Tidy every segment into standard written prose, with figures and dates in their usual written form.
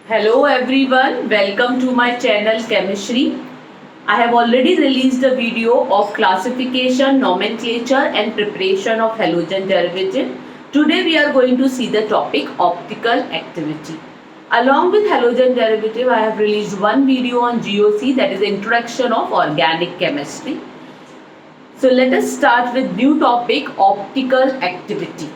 Hello everyone, welcome to my channel Chemistry. I have already released a video of classification, nomenclature and preparation of halogen derivative. Today we are going to see the topic optical activity. Along with halogen derivative, I have released one video on GOC, that is introduction of organic chemistry. So let us start with new topic, optical activity.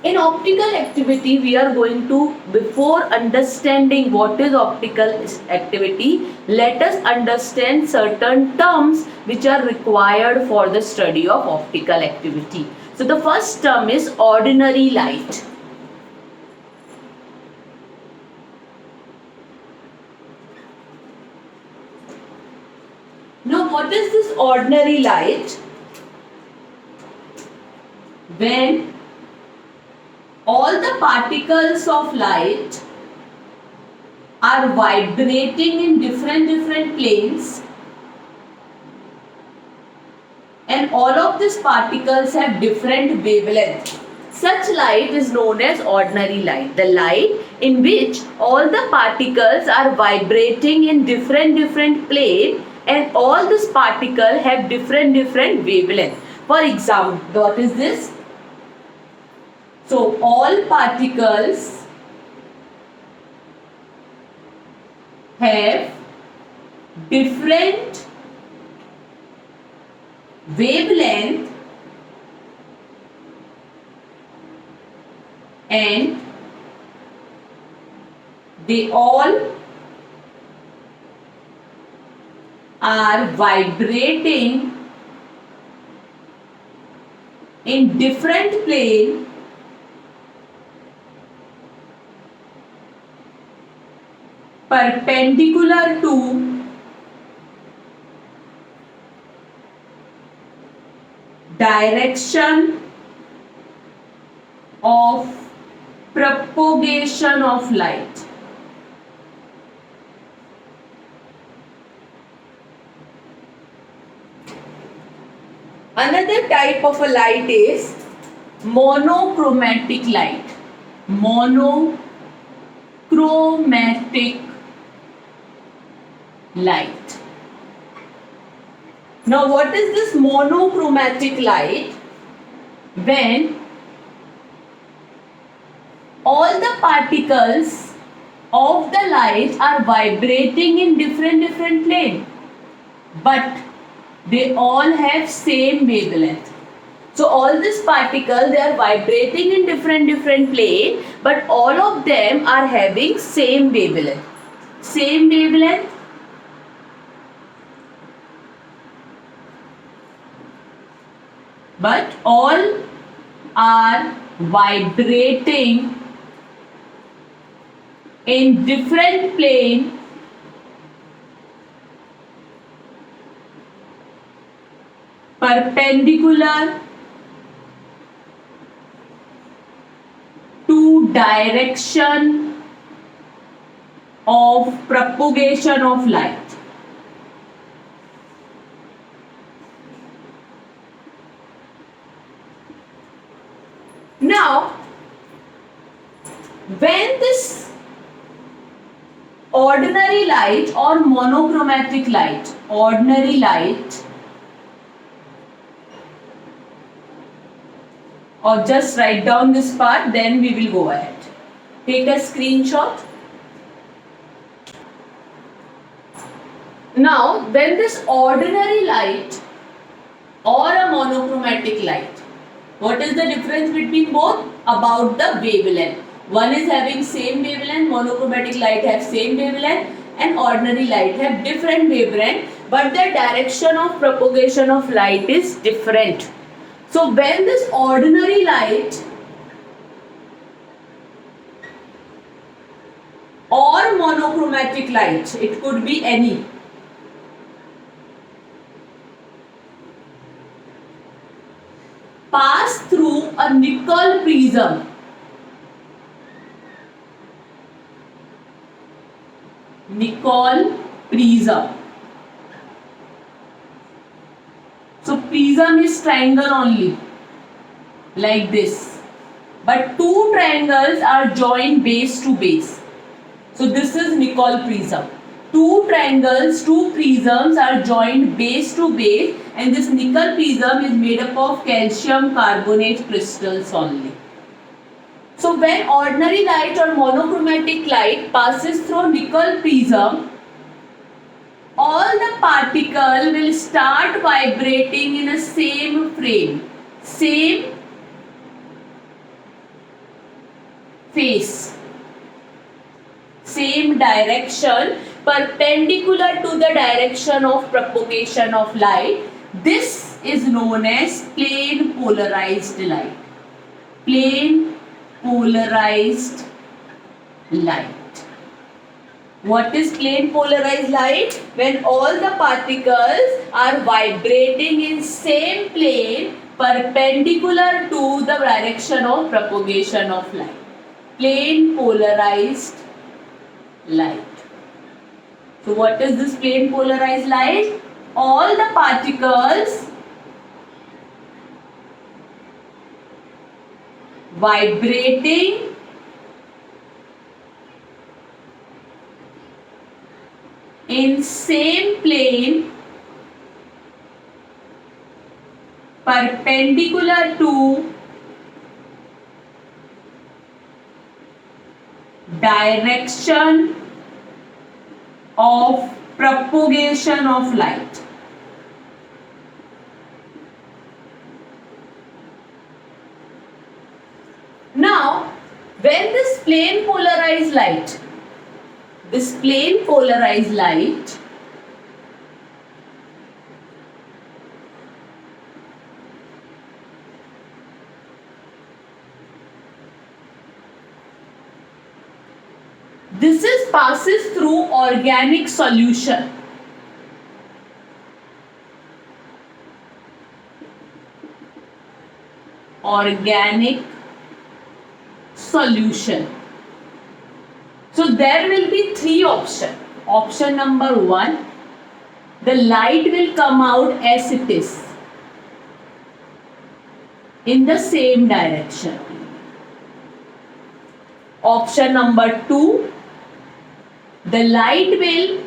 In optical activity, we are going to, before understanding what is optical activity, let us understand certain terms which are required for the study of optical activity. So the first term is ordinary light. Now what is this ordinary light? When all the particles of light are vibrating in different planes and all of these particles have different wavelength. Such light is known as ordinary light. The light in which all the particles are vibrating in different plane and all these particles have different wavelength. For example, what is this? So all particles have different wavelength and they all are vibrating in different plane perpendicular to direction of propagation of light. Another type of a light is monochromatic light. Monochromatic light. Now what is this monochromatic light? When all the particles of the light are vibrating in different plane, but they all have same wavelength. So all these particles, they are vibrating in different plane, but all of them are having same wavelength. Same wavelength. But all are vibrating in different plane perpendicular to direction of propagation of light. Now, when this ordinary light or monochromatic light, ordinary light, or just write down this part, then we will go ahead. Take a screenshot. Now, when this ordinary light or a monochromatic light, what is the difference between both? About the wavelength. One is having same wavelength, monochromatic light have same wavelength, and ordinary light have different wavelength, but the direction of propagation of light is different. So when this ordinary light or monochromatic light, it could be any, pass through a nickel prism, So prism is triangle only, like this. But two triangles are joined base to base. So this is nickel prism. Two triangles, two prisms are joined base to base, and this nickel prism is made up of calcium carbonate crystals only. So when ordinary light or monochromatic light passes through nickel prism, all the particle will start vibrating in a same frame, same phase, same direction, perpendicular to the direction of propagation of light. This is known as plane polarized light. Plane polarized light. What is plane polarized light? When all the particles are vibrating in same plane perpendicular to the direction of propagation of light. Plane polarized light. So what is this plane polarized light? All the particles vibrating in same plane perpendicular to direction of propagation of light. Now, when this plane polarized light this is passes through organic solution. Organic solution. So there will be three options. Option number 1, the light will come out as it is in the same direction. Option number 2, the light will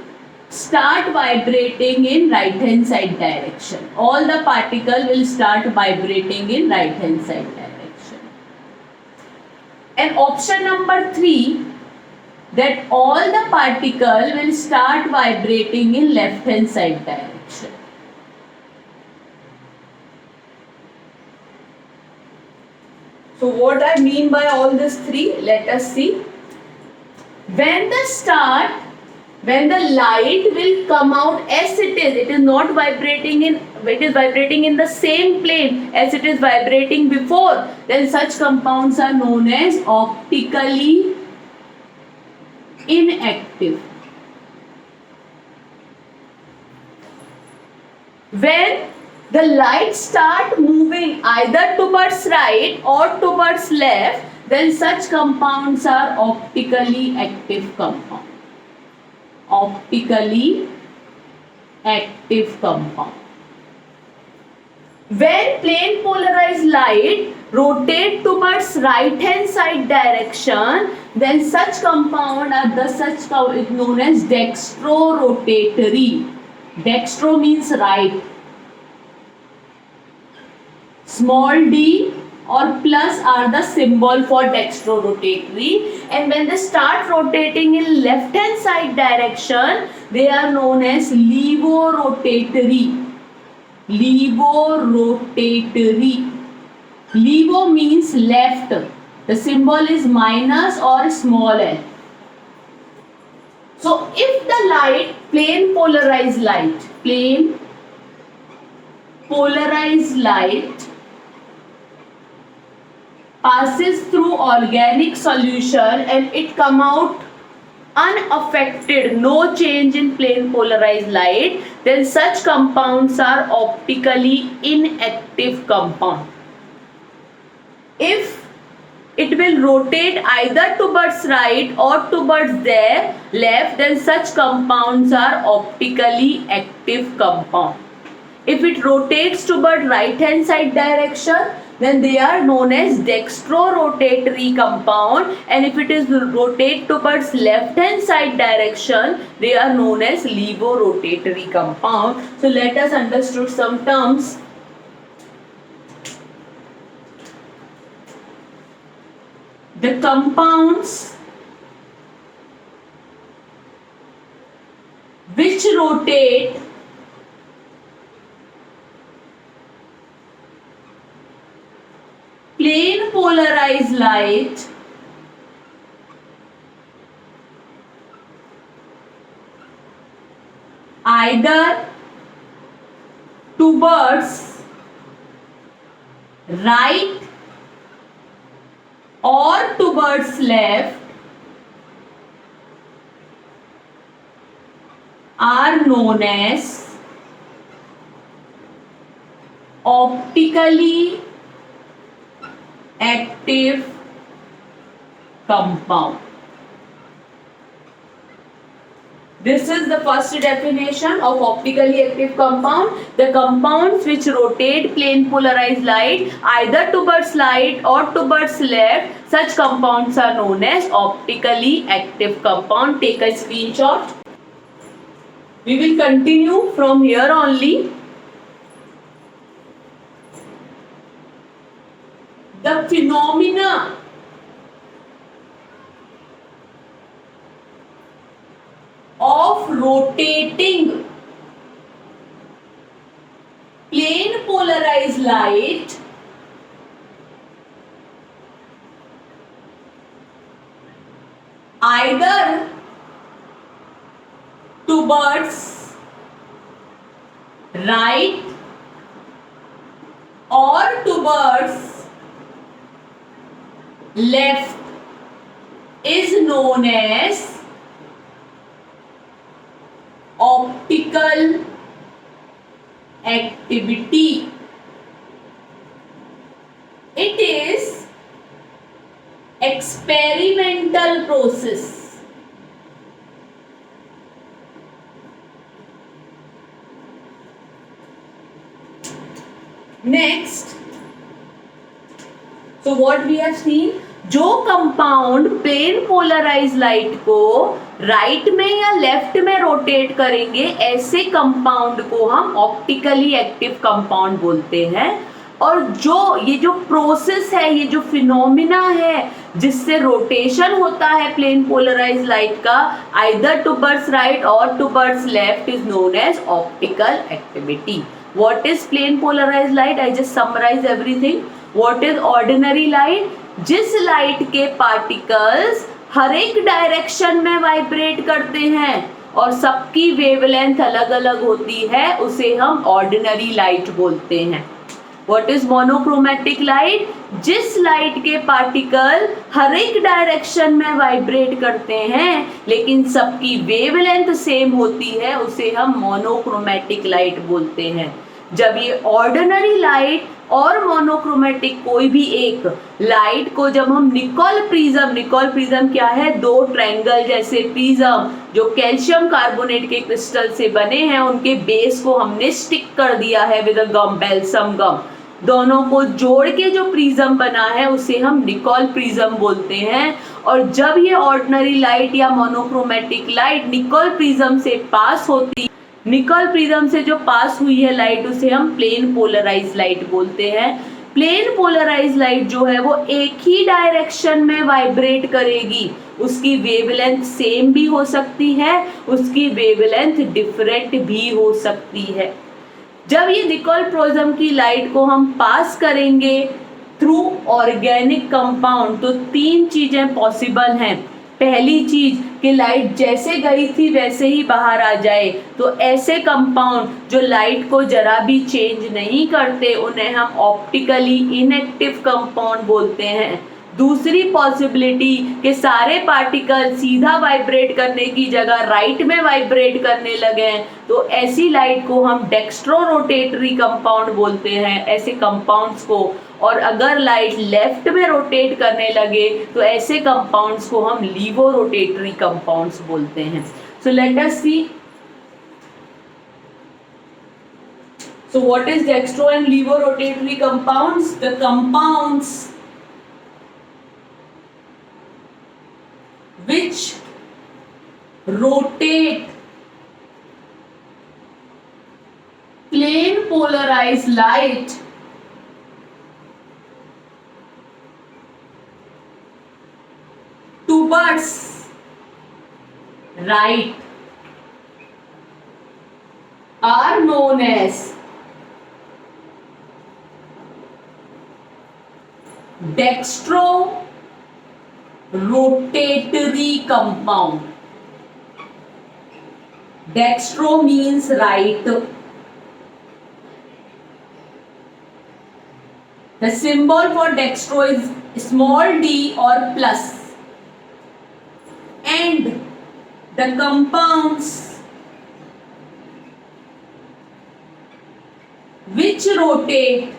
start vibrating in right hand side direction. All the particle will start vibrating in right hand side direction. And option number 3, that all the particle will start vibrating in left hand side direction. So what I mean by all these three, let us see. When the light will come out as it is not vibrating it is vibrating in the same plane as it is vibrating before, then such compounds are known as optically inactive. When the light start moving either towards right or towards left, then such compounds are optically active compound. Optically active compound. When plane polarized light rotate towards right hand side direction, then such compound is known as dextrorotatory. Dextro means right. Small d or plus are the symbol for dextrorotatory, and when they start rotating in left hand side direction, they are known as levorotatory. Levorotatory. Levo means left. The symbol is minus or small l. So if the light, plane polarized light passes through organic solution and it come out unaffected, no change in plane polarized light, then such compounds are optically inactive compound. If it will rotate either towards right or towards left, then such compounds are optically active compound. If it rotates toward right hand side direction, then they are known as dextrorotatory compound, and if it is rotate towards left hand side direction, they are known as levorotatory compound. So let us understand some terms. The compounds which rotate plane polarized light either towards right or towards left are known as optically active compound. This is the first definition of optically active compound. The compounds which rotate plane polarized light either towards right or towards left, such compounds are known as optically active compound. Take a screenshot. We will continue from here only. The phenomena of rotating plane polarized light either towards right or towards left is known as optical activity. It is experimental process. Next, so what we have seen, जो compound plane polarise light को right में या left में rotate करेंगे, ऐसे compound को हम optically active compound बोलते हैं. और ये जो प्रोसेस है, ये जो फिनोमिना है जिससे रोटेशन होता है प्लेन पोलराइज लाइट का आइदर टुवर्ड्स राइट और towards left, is known as optical activity. What is plane polarized light? I just summarize everything. What is ordinary light? जिस लाइट के पार्टिकल्स हर एक डायरेक्शन में वाइब्रेट करते हैं और सबकी वेवलेंथ अलग अलग होती है, उसे हम ऑर्डिनरी लाइट बोलते हैं. What is monochromatic light? जिस लाइट के पार्टिकल हर एक डायरेक्शन में वाइब्रेट करते हैं लेकिन सबकी वेवलेंथ सेम होती है, उसे हम मोनोक्रोमेटिक लाइट बोलते हैं. जब ये ऑर्डिनरी लाइट और मोनोक्रोमेटिक कोई भी एक लाइट को जब हम निकोल प्रिज्म क्या है, दो ट्रायंगल जैसे प्रिज्म जो कैल्शियम कार्बोनेट के क्रिस्टल से बने हैं, उनके बेस को हमने स्टिक कर दिया है विद गम, बेल्सम गम. दोनों को जोड़ के जो प्रिज्म बना है उसे हम निकोल प्रिज्म बोलते हैं. और जब ये ऑर्डिनरी लाइट या मोनोक्रोमेटिक लाइट निकोल प्रिज्म से पास होती, निकोल प्रिज्म से जो पास हुई है लाइट, उसे हम प्लेन पोलराइज लाइट बोलते हैं. प्लेन पोलराइज लाइट जो है वो एक ही डायरेक्शन में वाइब्रेट करेगी. उसकी वेवलेंथ सेम भी हो सकती है, उसकी वेवलेंथ डिफरेंट भी हो सकती है. जब ये निकोल प्रिज्म की लाइट को हम पास करेंगे थ्रू ऑर्गेनिक कंपाउंड, तो तीन चीजें पॉसिबल हैं. पहली चीज कि लाइट जैसे गई थी वैसे ही बाहर आ जाए, तो ऐसे कंपाउंड जो लाइट को जरा भी चेंज नहीं करते उन्हें हम ऑप्टिकली इनएक्टिव कंपाउंड बोलते हैं. दूसरी पॉसिबिलिटी कि सारे पार्टिकल सीधा वाइब्रेट करने की जगह राइट में वाइब्रेट करने लगे, तो ऐसी लाइट को हम डेक्स्ट्रोरोटेटरी कंपाउंड बोलते हैं, ऐसे कंपाउंड्स को. और अगर लाइट लेफ्ट में रोटेट करने लगे तो ऐसे कंपाउंड्स को हम लीवोरोटेटरी कंपाउंड्स बोलते हैं. So let us see. So what is dextro and levorotatory compounds? The compounds which rotate plane polarized light towards right are known as dextro-rotatory compound. Dextro means right. The symbol for dextro is small d or plus. And the compounds which rotate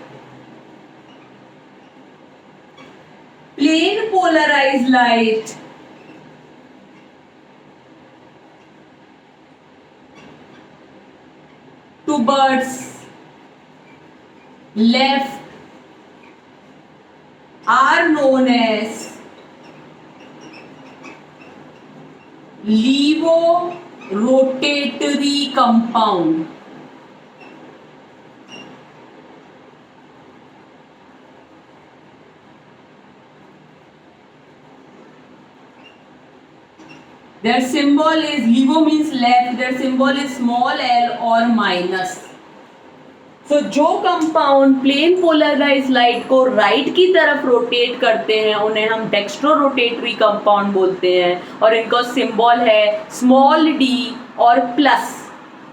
plane polarized light towards left are known as levorotatory compound. Their symbol is, levo means left, their symbol is small l or minus. So जो compound plane polarise light को right की तरफ rotate करते हैं उन्हें हम dextro rotatory compound बोलते हैं और इनका सिंबल है स्मॉल डी और प्लस.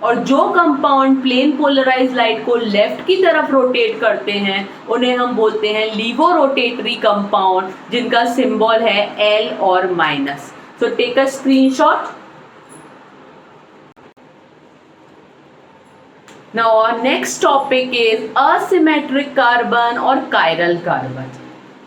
और जो कंपाउंड प्लेन पोलराइज लाइट को लेफ्ट की तरफ रोटेट करते हैं उन्हें हम बोलते हैं लीवो रोटेटरी कंपाउंड जिनका सिंबल है एल और minus. So take a screenshot. Now our next topic is asymmetric carbon और chiral carbon.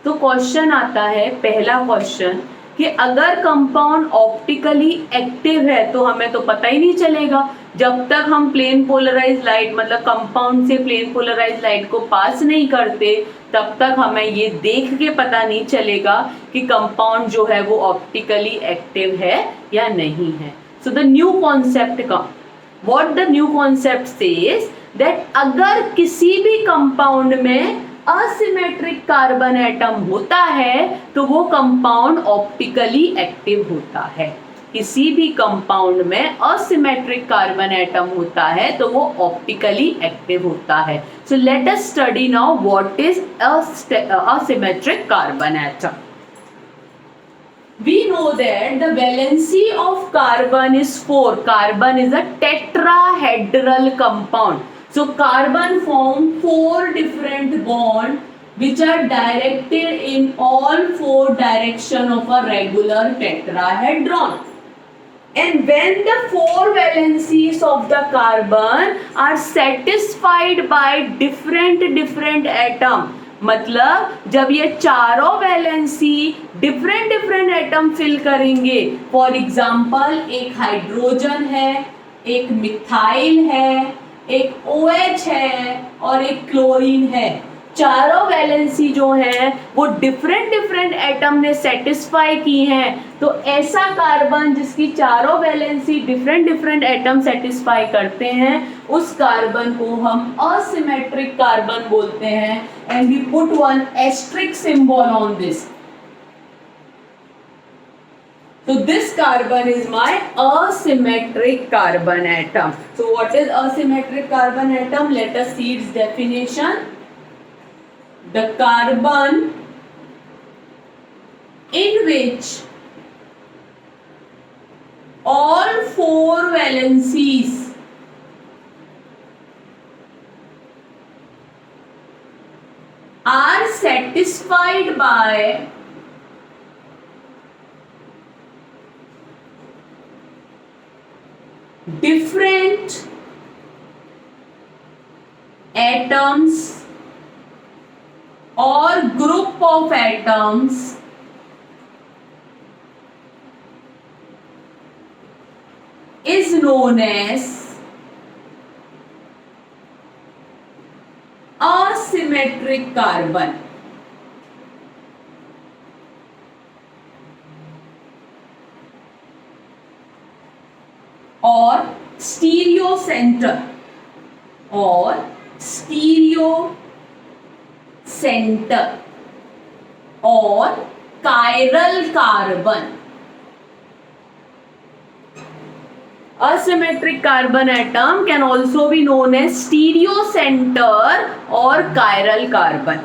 तो क्वेश्चन आता है, पहला क्वेश्चन कि अगर कंपाउंड ऑप्टिकली एक्टिव है तो हमें तो पता ही नहीं चलेगा. जब तक हम प्लेन पोलराइज लाइट मतलब कंपाउंड से प्लेन पोलराइज लाइट को पास नहीं करते तब तक हमें ये देख के पता नहीं चलेगा कि कंपाउंड जो है वो ऑप्टिकली एक्टिव है या नहीं है. सो द न्यू कॉन्सेप्ट का what the new concept says that अगर किसी भी कंपाउंड में असिमेट्रिक कार्बन एटम होता है तो वो कंपाउंड ऑप्टिकली एक्टिव होता है. किसी भी कंपाउंड में असिमेट्रिक कार्बन एटम होता है तो वो ऑप्टिकली एक्टिव होता है. सो let us study now what is asymmetric carbon atom. We know that the valency of carbon is 4. Carbon is a tetrahedral compound. So carbon form 4 different bonds which are directed in all 4 direction of a regular tetrahedron. And when the 4 valencies of the carbon are satisfied by different atom, मतलब जब ये चारों valency different atom fill करेंगे, for example एक hydrogen है, एक methyl है, एक OH है और एक क्लोरीन है. चारों वैलेंसी जो है वो डिफरेंट एटम ने सेटिस्फाई की हैं. तो ऐसा कार्बन जिसकी चारों वैलेंसी डिफरेंट एटम सेटिस्फाई करते हैं उस कार्बन को हम असिमेट्रिक कार्बन बोलते हैं. And we put one asterisk symbol on this. So this carbon is my asymmetric carbon atom. So what is asymmetric carbon atom? Let us see its definition. The carbon in which all 4 valencies are satisfied by different atoms or group of atoms is known as asymmetric carbon or stereo center or stereo center or chiral carbon. Asymmetric carbon atom can also be known as stereo center or chiral carbon.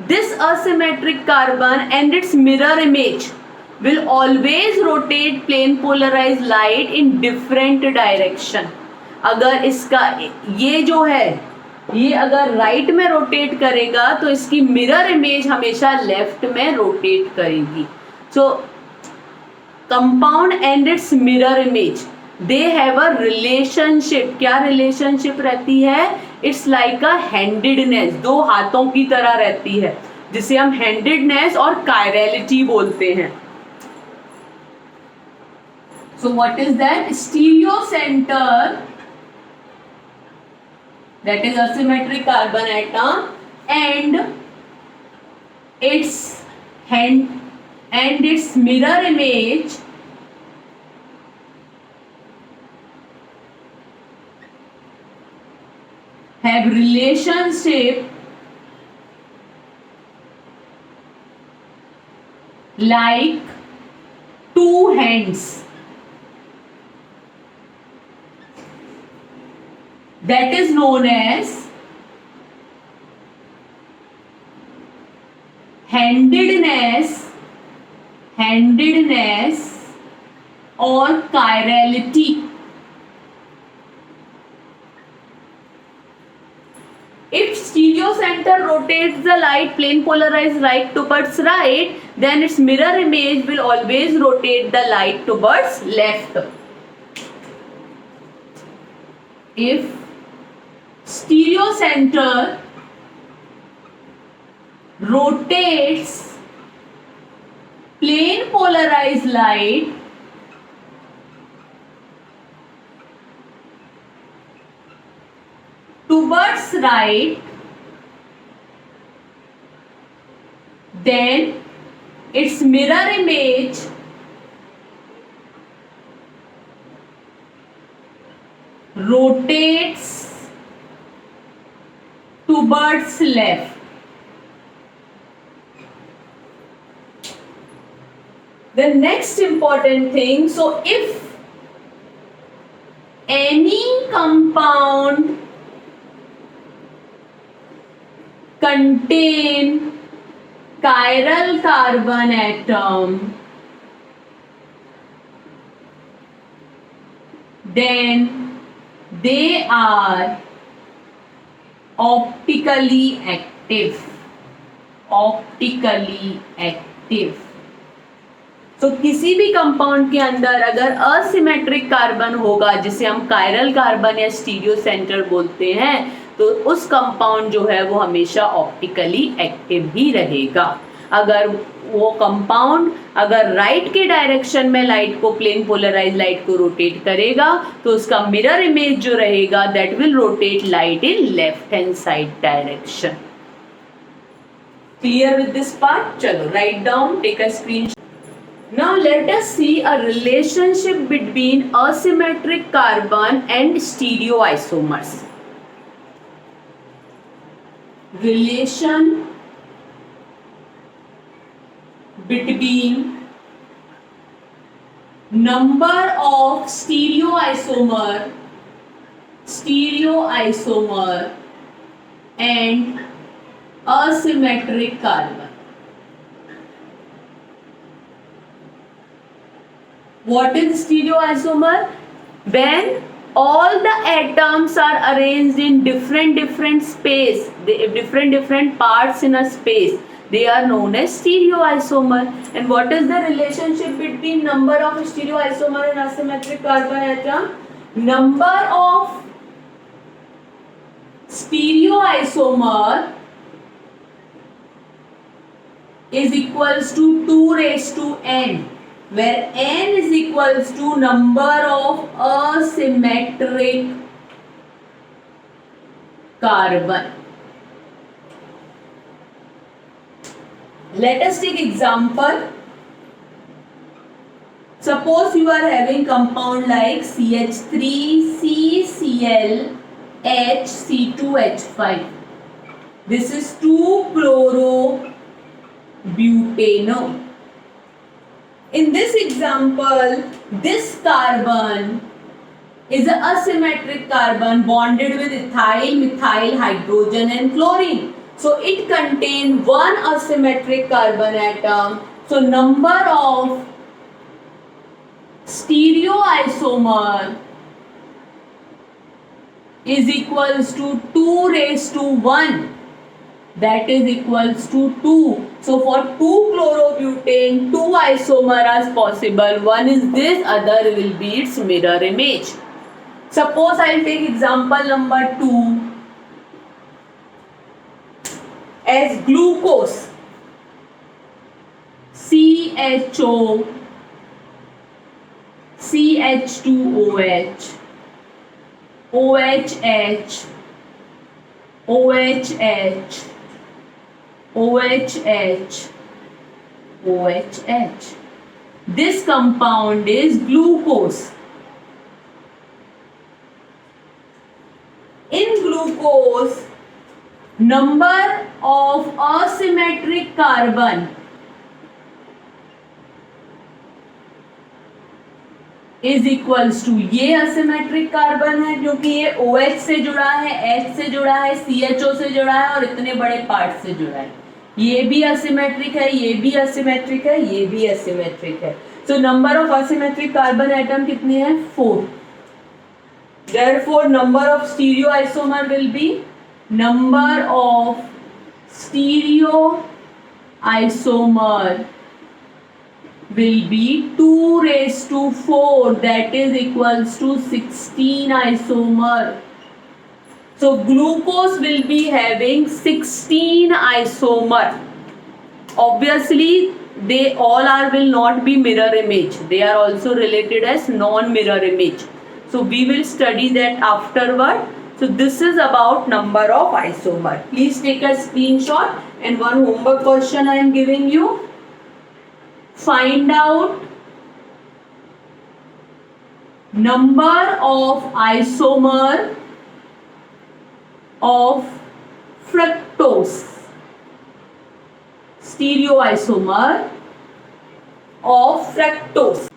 This asymmetric carbon and its mirror image will always rotate plane polarized light in different direction. अगर इसका ये जो है ये अगर right में rotate करेगा तो इसकी मिरर इमेज हमेशा लेफ्ट में रोटेट करेगी. सो compound and it's mirror image they have a relationship. क्या रिलेशनशिप रहती है? इट्स लाइक अ हैंडेडनेस, दो हाथों की तरह रहती है, जिसे हम हैंडेडनेस और कायरलिटी बोलते हैं. So what is that? Stereo centre, that is asymmetric carbon atom, and its mirror image have relationship like two hands. That is known as handedness or chirality. If stereo center rotates the light plane polarized light towards right, then its mirror image will always rotate the light towards left. If stereo center rotates plane polarized light towards right, then its mirror image rotates towards left. The next important thing, so if any compound contain chiral carbon atom, then they are optically active. तो किसी भी compound के अंदर अगर asymmetric carbon होगा, जिसे हम chiral carbon या स्टीरियो सेंटर बोलते हैं, तो उस कंपाउंड जो है वो हमेशा ऑप्टिकली एक्टिव ही रहेगा. अगर वो कंपाउंड अगर राइट के डायरेक्शन में लाइट को, प्लेन पोलराइज लाइट को रोटेट करेगा, तो उसका मिरर इमेज जो रहेगा that will rotate light in left hand side direction. Clear with this part? चलो write down, take a screenshot. Now let us see a relationship between asymmetric carbon and stereoisomers. Relation between number of stereoisomer and asymmetric carbon. What is stereoisomer? When all the atoms are arranged in different space, different parts in a space, they are known as stereoisomer. And what is the relationship between number of stereoisomer and asymmetric carbon atom? Number of stereoisomer is equals to 2 raised to n, where n is equals to number of asymmetric carbon. Let us take example. Suppose you are having compound like CH3CCl HC2H5. This is 2-chlorobutane. In this example, this carbon is an asymmetric carbon bonded with ethyl, methyl, hydrogen and chlorine. So it contains one asymmetric carbon atom. So number of stereoisomer is equals to 2^1. That is equals to 2. So for 2-chlorobutane, 2 isomer are possible. One is this, other will be its mirror image. Suppose I will take example number 2 as glucose. CHO, CH2OH, OHH, OHH, OHH, OHH. This compound is glucose. In glucose, number of asymmetric carbon is equals to, ये asymmetric carbon है क्योंकि ये OH से जुड़ा है, H से जुड़ा है, CHO से जुड़ा है और इतने बड़े पार्ट से जुड़ा है. ये भी asymmetric है, ये भी asymmetric है, ये भी asymmetric है. So number of asymmetric carbon atom कितने हैं? 4. Therefore number of stereoisomer will be, number of stereoisomer will be 2^4, that is equals to 16 isomer. So glucose will be having 16 isomer. Obviously they all will not be mirror image. They are also related as non-mirror image. So we will study that afterward. So this is about number of isomer. Please take a screenshot, and one homework question I am giving you. Find out number of isomer of fructose. Stereoisomer of fructose.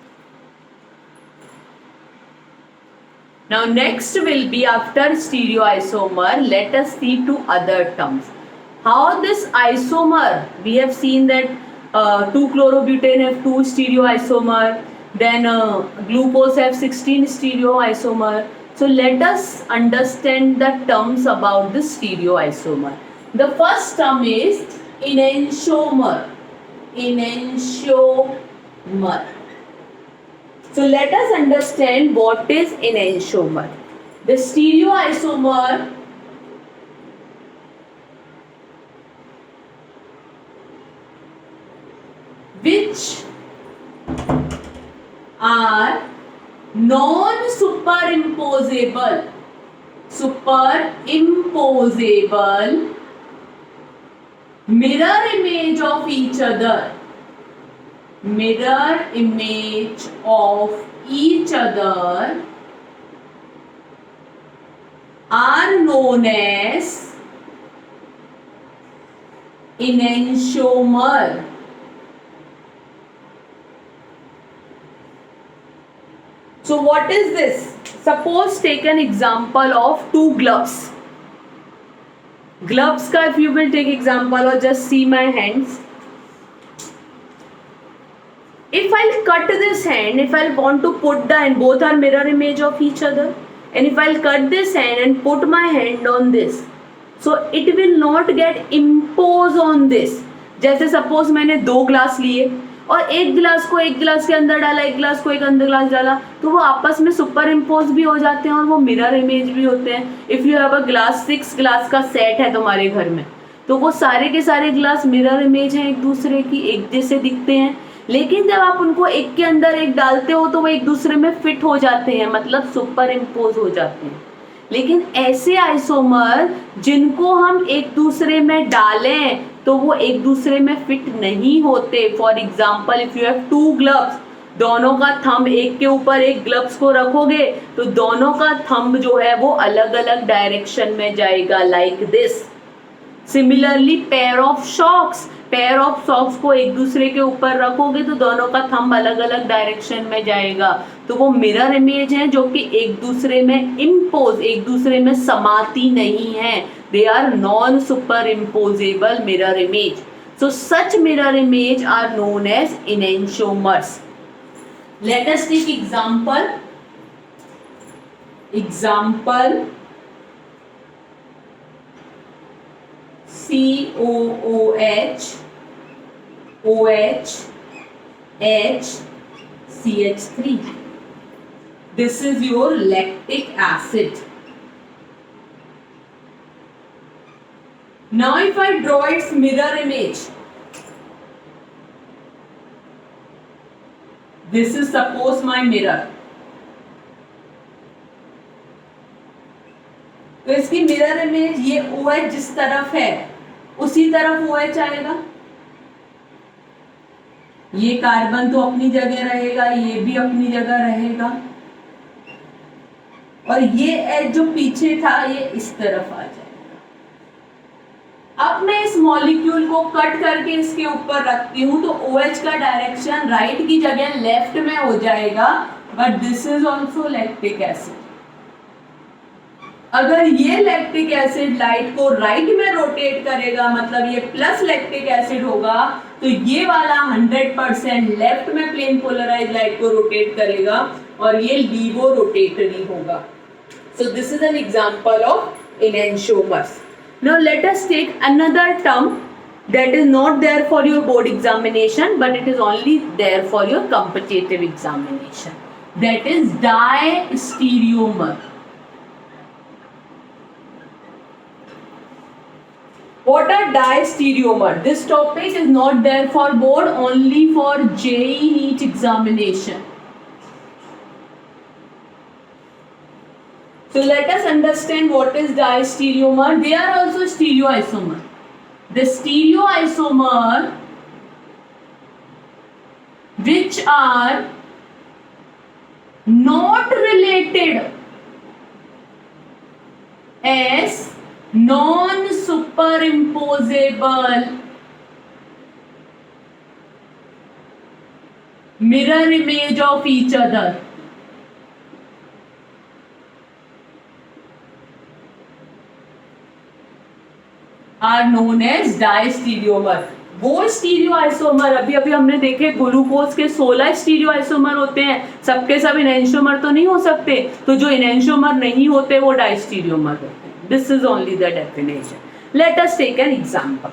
Now next will be, after stereoisomer, let us see two other terms. How this isomer, we have seen that 2-chlorobutane have 2 stereoisomer, then glucose have 16 stereoisomer. So let us understand the terms about the stereoisomer. The first term is enantiomer. Enantiomer. So let us understand what is enantiomer. The stereoisomer which are non-superimposable, mirror image of each other, mirror image of each other are known as enantiomer. So what is this? Suppose take an example of 2 gloves. Gloves ka if you will take example, or just see my hands. If I'll cut this hand, if I'll want to put the hand, both are mirror image of each other. And if I'll cut this hand and put my hand on this, so it will not get imposed on this. जैसे suppose मैंने 2 glass लिए और एक गिलास को एक गिलास के अंदर डाला, एक गिलास को एक अंदर गिलास डाला, तो वो आपस में सुपर इम्पोज भी हो जाते हैं और वो मिरर इमेज भी होते हैं. If you have a glass, 6 glass का सेट है तुम्हारे घर में, तो वो सारे के सारे ग्लास मिरर इमेज हैं, एक दूसरे की एक जैसे दिखते हैं. लेकिन जब आप उनको एक के अंदर एक डालते हो तो वो एक दूसरे में फिट हो जाते हैं, मतलब सुपर इम्पोज हो जाते हैं. लेकिन ऐसे आइसोमर जिनको हम एक दूसरे में डालें तो वो एक दूसरे में फिट नहीं होते। For example if you have two gloves, दोनों का थंब एक के ऊपर एक ग्लव्स को रखोगे तो दोनों का थंब जो है वो अलग अलग डायरेक्शन में जाएगा, like this. Similarly pair of socks, pair of socks को एक दूसरे के ऊपर रखोगे तो दोनों का थंब अलग अलग डायरेक्शन में जाएगा। तो वो मिरर इमेज है जो कि एक दूसरे में इम्पोज, एक दूसरे में समाती नहीं है। They are non superimposable mirror image. So such mirror image are known as enantiomers. Let us take example. COOH, OH, H, CH3. This is your lactic acid. Now if I draw its mirror image, this is suppose my mirror. तो इसकी mirror image ये OH जिस तरफ है उसी तरफ OH आएगा। ये कार्बन तो अपनी जगह रहेगा, ये भी अपनी जगह रहेगा, और ये H जो पीछे था ये इस तरफ आ जाएगा। अब मैं इस मॉलिक्यूल को कट करके इसके ऊपर रखती हूं तो OH का डायरेक्शन राइट की जगह लेफ्ट में हो जाएगा, but this is also lactic acid. अगर ये लैक्टिक एसिड लाइट को राइट में रोटेट करेगा, मतलब ये प्लस लैक्टिक एसिड होगा, तो ये वाला 100% लेफ्ट में प्लेन पोलराइज लाइट को रोटेट करेगा और ये लीवो रोटेटरी होगा। So this is an example of enantiomers. Now let us take another term that is not there for your board examination, but it is only there for your competitive examination. That is diastereomer. What are diastereomer? This topic is not there for board, only for JEE NEET examination. So let us understand what is diastereomer. They are also stereoisomer. The stereoisomer which are not related as non-superimposable mirror image of each other are known as diastereomer. वो स्टीरियोआइसोमर अभी हमने देखे glucose के 16 स्टीरियोआइसोमर होते हैं, सबके सब enantiomer तो नहीं हो सकते, तो जो enantiomer नहीं होते वो डायस्टीरियोमर होते हैं. This is only the definition. Let us take an example.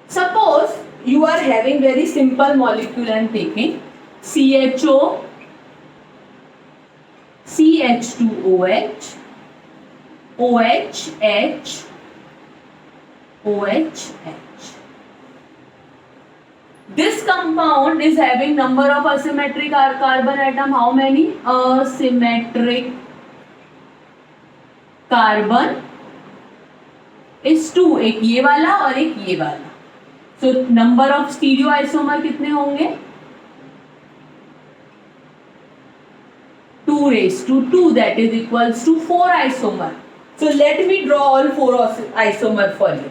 Suppose you are having very simple molecule and taking CHO, CH2OH, OHH, OHH. This compound is having number of asymmetric carbon atom. How many? Asymmetric carbon is 2, एक ये वाला और एक ये वाला. So number of stereo isomer कितने होंगे? 2 raised to 2, that is equals to 4 isomer. So let me draw all 4 isomer for you.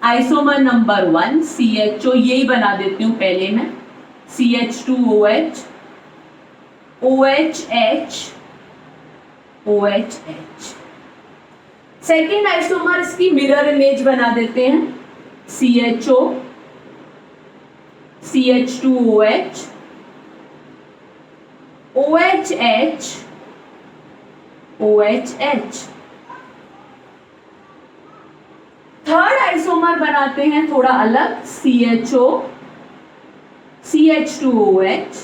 Isomer number 1 CHO, यही बना देती हूँ पहले मैं, CH2OH, OHH, OHH. Second isomer इसकी मिरर इमेज बना देते हैं, CHO, CH2OH, OHH, OHH. Third isomer बनाते हैं थोड़ा अलग, CHO, CH2OH,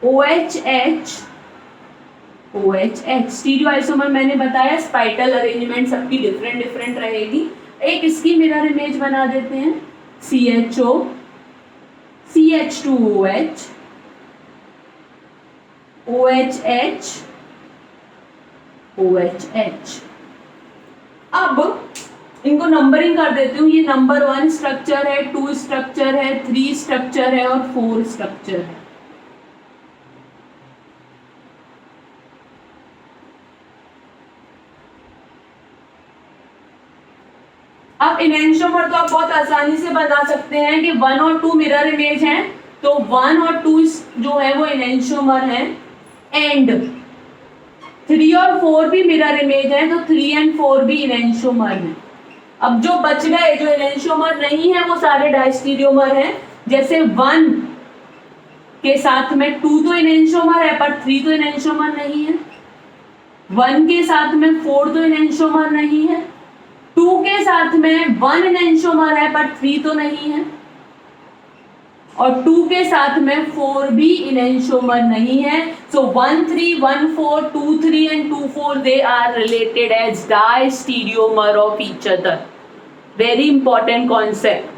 OHH, OHH. Stereo isomer मैंने बताया स्पाइटल अरेंजमेंट सबकी डिफरेंट रहेगी. एक इसकी मिरर इमेज बना देते हैं, CHO, CH2OH, OHH, OHH. अब इनको नंबरिंग कर देती हूँ। ये नंबर 1 स्ट्रक्चर है, 2 स्ट्रक्चर है, 3 स्ट्रक्चर है और 4 स्ट्रक्चर है। अब इनएंशियोमर तो आप बहुत आसानी से बता सकते हैं कि 1 और 2 मिरर इमेज हैं, तो 1 और 2 जो है वो इनएंशियोमर है, एंड 3 और 4 भी मिरर इमेज है, तो 3 एंड 4 भी इनएंशियोमर है। अब जो बच गए, जो इनएंशियोमर नहीं है, वो सारे डायस्टीरियोमर हैं। जैसे 1 के साथ में 2 तो इनएंशियोमर है पर 3 तो इनएंशियोमर नहीं है। 1 के साथ में 4 तो इनएंशियोमर नहीं है। 2 के साथ में 1 इनएंशियोमर है पर 3 तो नहीं है। और 2 के साथ में 4 भी इनएंशियोमर नहीं है। सो 1 3 1 4 2 3 and 2 4 they are related as diastereomer of each other. Very important concept,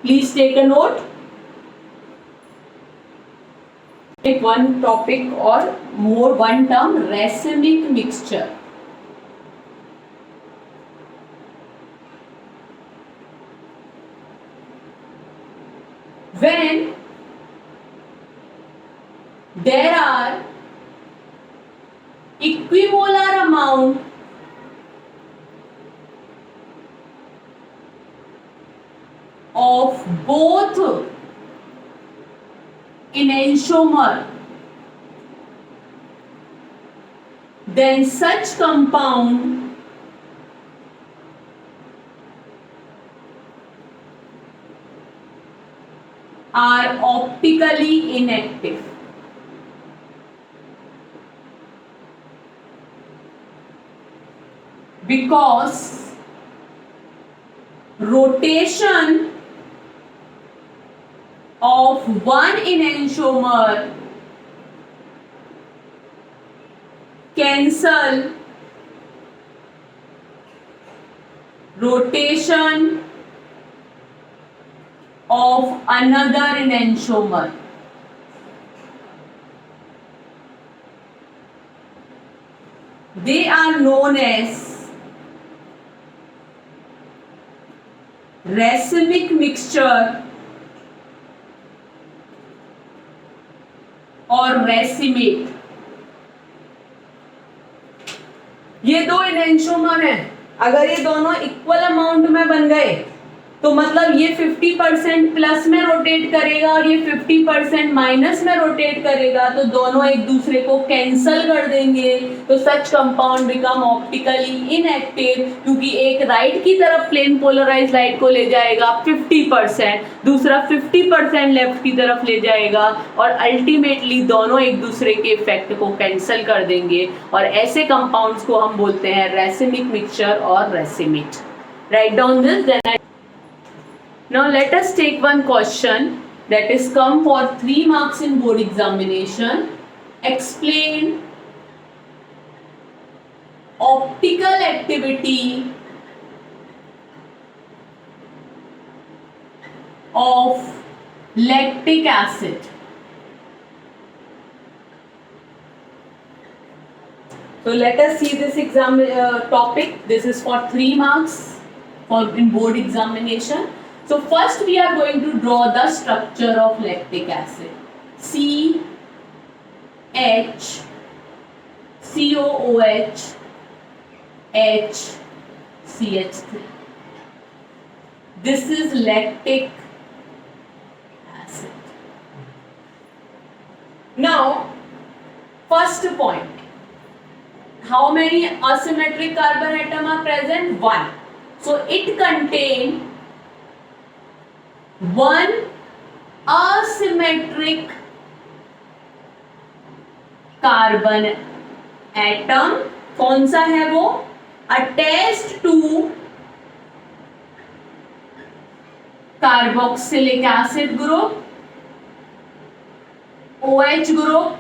please take a note. एक वन टॉपिक और more one term, racemic mixture. When there are equimolar amount of both enantiomer, then such compound are optically inactive. Because rotation of one enantiomer cancel rotation of another enantiomer. They are known as racemic mixture और racemate. ये दो इनएंशियोमर हैं। अगर ये दोनों equal amount में बन गए तो मतलब ये 50% प्लस में रोटेट करेगा और ये 50% माइनस में रोटेट करेगा, तो दोनों एक दूसरे को कैंसल कर देंगे। तो सच कंपाउंड बिकम ऑप्टिकली इनएक्टिव, क्योंकि एक राइट की तरफ प्लेन पोलराइज लाइट को ले जाएगा 50%, दूसरा 50% लेफ्ट की तरफ ले जाएगा और अल्टीमेटली दोनों एक दूसरे के इफेक्ट को कैंसल कर देंगे। और ऐसे कंपाउंड्स को हम बोलते हैं रेसिमिक मिक्सचर और racemate. Write down this, then now let us take one question that is come for 3 marks in board examination. Explain optical activity of lactic acid. So let us see this exam topic. This is for 3 marks for in board examination. So first we are going to draw the structure of lactic acid. C H COOH H CH3. This is lactic acid. Now first point, how many asymmetric carbon atom are present? 1. So it contains one asymmetric carbon atom. कौन सा है वो? Attached to carboxylic acid group, OH group,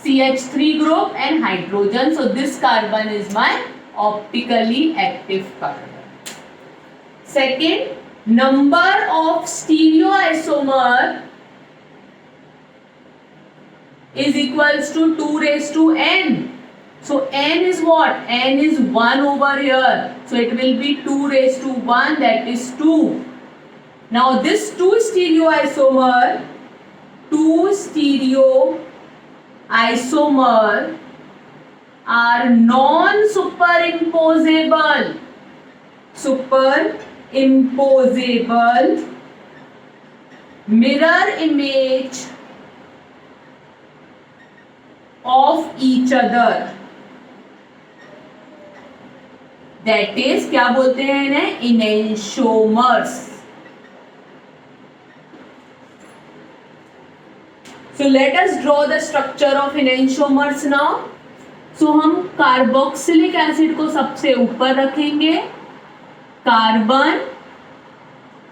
CH3 group and hydrogen. So this carbon is my optically active carbon. Second, number of stereoisomer is equals to 2 raised to n. So n is what? N is 1 over here. So it will be 2 raised to 1, that is 2. Now this 2 stereoisomer are non-superimposable. Superimposable mirror image of each other. That is, क्या बोलते हैं इन्हें? Enantiomers. So let us draw the structure of enantiomers now. So हम carboxylic acid को सबसे ऊपर रखेंगे, carbon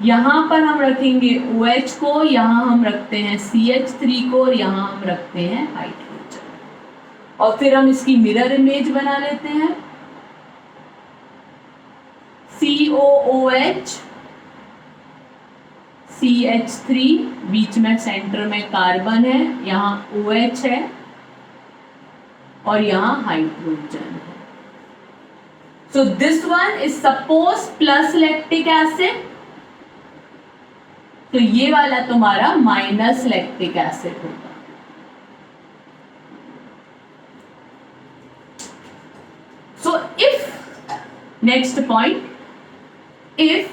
यहाँ पर हम रखेंगे OH को, यहाँ हम रखते हैं CH3 को और यहाँ हम रखते हैं हाइड्रोजन, और फिर हम इसकी मिरर इमेज बना लेते हैं। COOH CH3, बीच में सेंटर में कार्बन है, यहाँ OH है और यहाँ हाइड्रोजन है। So this one is suppose plus lactic acid, तो ये वाला तुम्हारा माइनस लैक्टिक एसिड होगा। So if, next point, if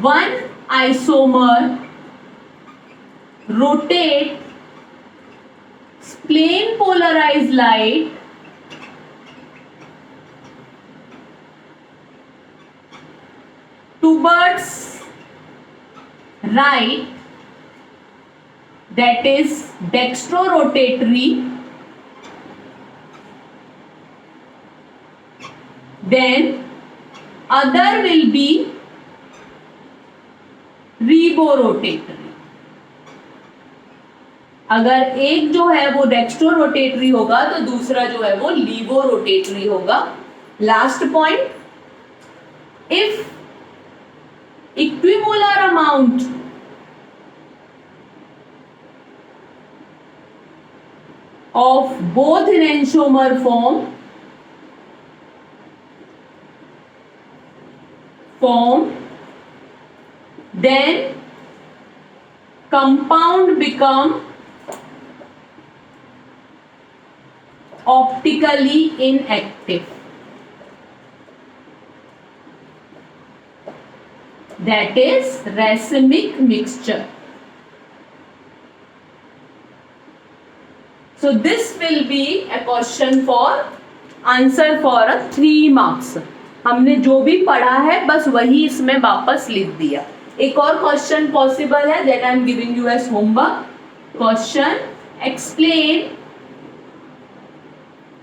one isomer rotate plane polarized light towards right, that is dextrorotatory, then other will be रिबोरोटेटरी। अगर एक जो है वो डेक्स्ट्रोरोटेटरी होगा तो दूसरा जो है वो लीवोरोटेटरी होगा। Last point, if equimolar amount of both enantiomer form, then compound become optically inactive. That is racemic mixture. So this will be a question for answer for a 3 marks. हमने जो भी पढ़ा है बस वही इसमें वापस लिख दिया। एक और क्वेश्चन पॉसिबल है, that I am giving you as homework. Question: explain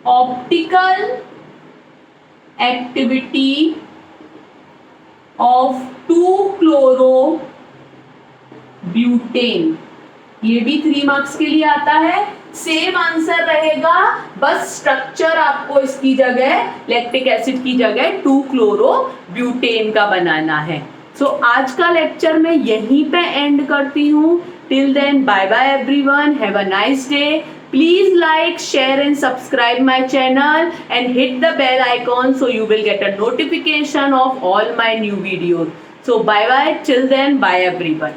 optical activity of 2-chlorobutane. ये भी 3 मार्क्स के लिए आता है। सेम आंसर रहेगा, बस स्ट्रक्चर आपको इसकी जगह लैक्टिक एसिड की जगह 2-क्लोरोब्यूटेन का बनाना है। सो आज का लेक्चर मैं यहीं पे एंड करती हूँ। Till then bye bye everyone, have a nice day. Please like, share and subscribe my channel and hit the bell icon so you will get a notification of all my new videos. So bye bye, till then, bye everyone.